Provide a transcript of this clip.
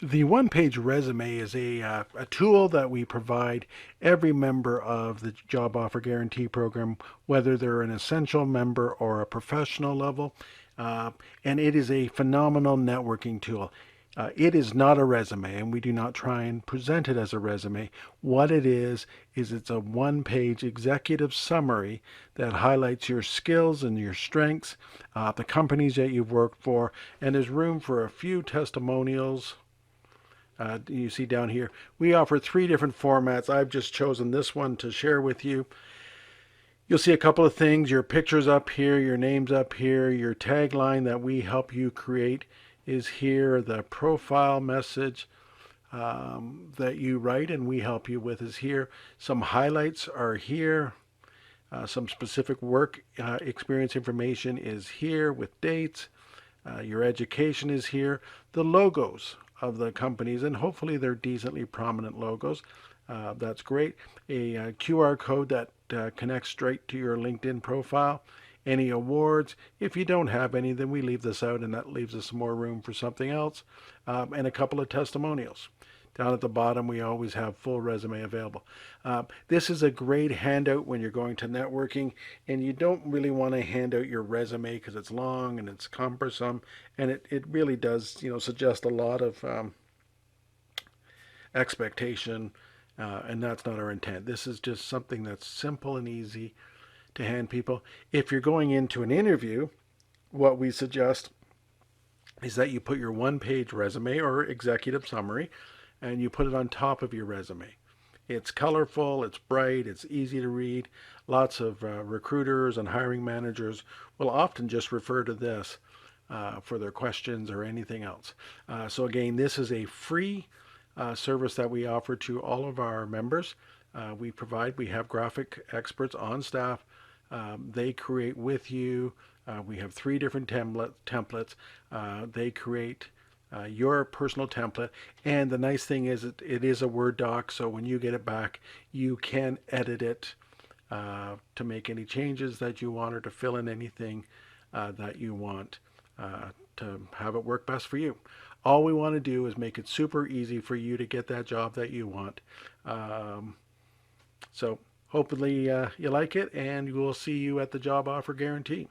The one-page resume is a tool that we provide every member of the Job Offer Guarantee Program, whether they're an essential member or a professional level. Uh, and it is a phenomenal networking tool. It is not a resume, and we do not try and present it as a resume. What it is it's a one-page executive summary that highlights your skills and your strengths, the companies that you've worked for, and there's room for a few testimonials. You see down here, we offer three different formats. I've just chosen this one to share with you. You'll see a couple of things. Your picture's up here, your name's up here, your tagline that we help you create is here. The profile message that you write and we help you with is here. Some highlights are here. Some specific work experience information is here with dates. Your education is here. The logos of the companies, and hopefully they're decently prominent logos. That's great. A QR code that connects straight to your LinkedIn profile. Any awards. If you don't have any, then we leave this out, and that leaves us more room for something else. And a couple of testimonials. Down at the bottom, we always have full resume available. This is a great handout when you're going to networking, and you don't really want to hand out your resume because it's long and it's cumbersome, and it really does, suggest a lot of expectation, and that's not our intent. This is just something that's simple and easy to hand people. If you're going into an interview, what we suggest is that you put your one-page resume or executive summary and you put it on top of your resume. It's colorful, it's bright, it's easy to read. Lots of recruiters and hiring managers will often just refer to this for their questions or anything else. So again, this is a free service that we offer to all of our members. We have graphic experts on staff. They create with you. We have three different templates. They create your personal template. And the nice thing is it is a Word doc, so when you get it back, you can edit it to make any changes that you want or to fill in anything that you want to have it work best for you. All we want to do is make it super easy for you to get that job that you want. So hopefully you like it, and we'll see you at the Job Offer Guarantee.